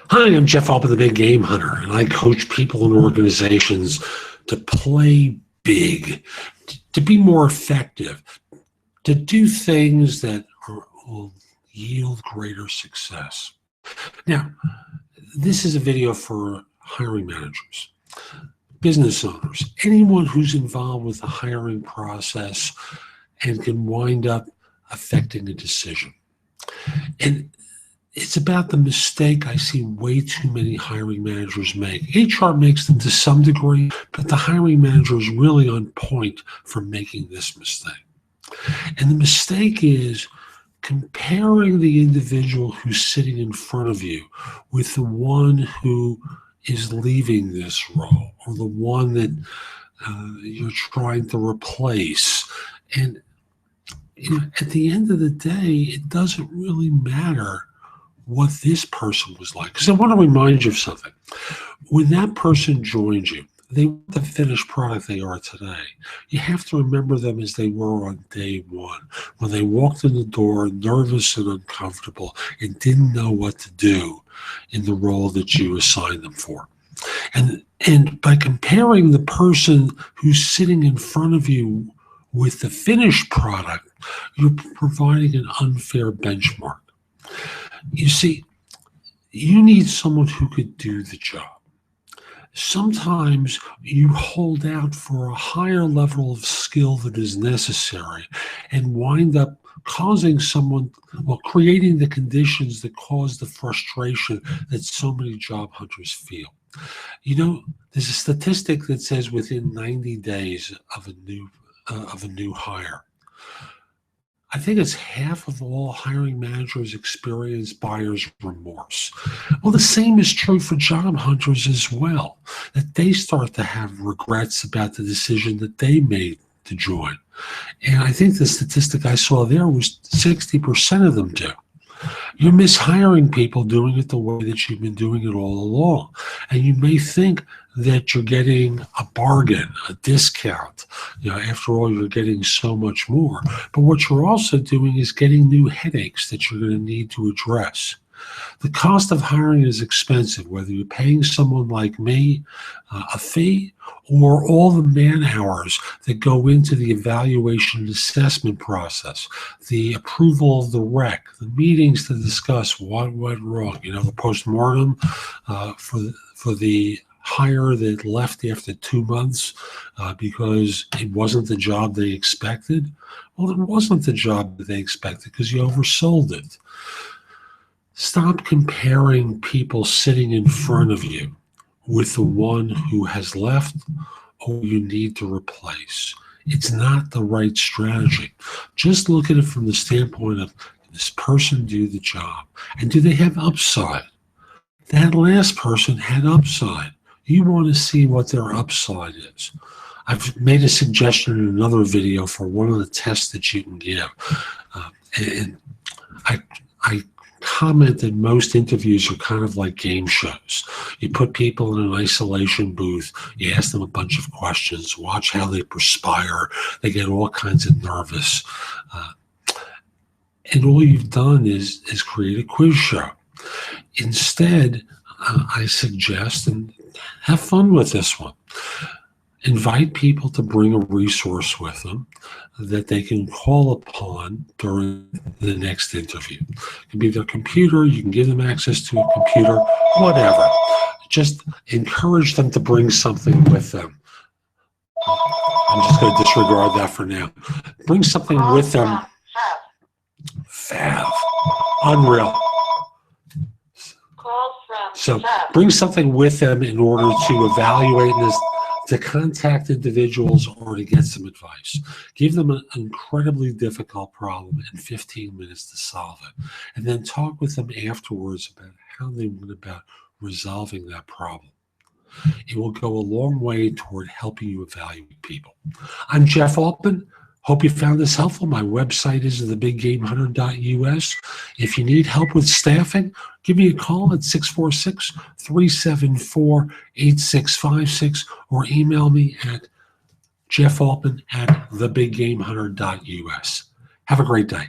Hi, I'm Jeff Altman, the Big Game Hunter, and I coach people and organizations to play big, to be more effective, to do things that will yield greater success. Now, this is a video for hiring managers, business owners, anyone who's involved with the hiring process and can wind up affecting a decision. And it's about the mistake I see way too many hiring managers make. HR makes them to some degree, but the hiring manager is really on point for making this mistake. And the mistake is comparing the individual who's sitting in front of you with the one who is leaving this role or the one that you're trying to replace. And at the end of the day, it doesn't really matter what this person was like. Because I want to remind you of something. When that person joins you, they want the finished product they are today. You have to remember them as they were on day one, when they walked in the door nervous and uncomfortable and didn't know what to do in the role that you assigned them for. And by comparing the person who's sitting in front of you with the finished product, you're providing an unfair benchmark. You see, you need someone who could do the job. Sometimes you hold out for a higher level of skill that is necessary and wind up causing someone, well, creating the conditions that cause the frustration that so many job hunters feel. You know, there's a statistic that says within 90 days of a new hire, I think it's half of all hiring managers experience buyer's remorse. Well, the same is true for job hunters as well, that they start to have regrets about the decision that they made to join. And I think the statistic I saw there was 60% of them do. You're mishiring people doing it the way that you've been doing it all along. And you may think that you're getting a bargain, a discount. You know, after all, you're getting so much more. But what you're also doing is getting new headaches that you're going to need to address. The cost of hiring is expensive, whether you're paying someone like me a fee or all the man hours that go into the evaluation and assessment process, the approval of the rec, the meetings to discuss what went wrong, you know, the postmortem for the hire that left after 2 months because it wasn't the job they expected. Well, it wasn't the job that they expected because you oversold it. Stop comparing people sitting in front of you with the one who has left or you need to replace. It's not the right strategy. Just look at it from the standpoint of, can this person do the job? And do they have upside? That last person had upside. You want to see what their upside is. I've made a suggestion in another video for one of the tests that you can give. And I comment that most interviews are kind of like game shows. You put people in an isolation booth, you ask them a bunch of questions, watch how they perspire, they get all kinds of nervous. And all you've done is create a quiz show. Instead, I suggest, and have fun with this one, invite people to bring a resource with them that they can call upon during the next interview. It can be their computer, you can give them access to a computer, whatever. Just encourage them to bring something with them. I'm just going to disregard that for now. Bring something with them. Fab. Unreal. So bring something with them in order to evaluate this, to contact individuals or to get some advice. Give them an incredibly difficult problem in 15 minutes to solve it. And then talk with them afterwards about how they went about resolving that problem. It will go a long way toward helping you evaluate people. I'm Jeff Altman. Hope you found this helpful. My website is theBigGameHunter.us. If you need help with staffing, give me a call at 646-374-8656 or email me at jeffaltman@theBigGameHunter.us. Have a great day.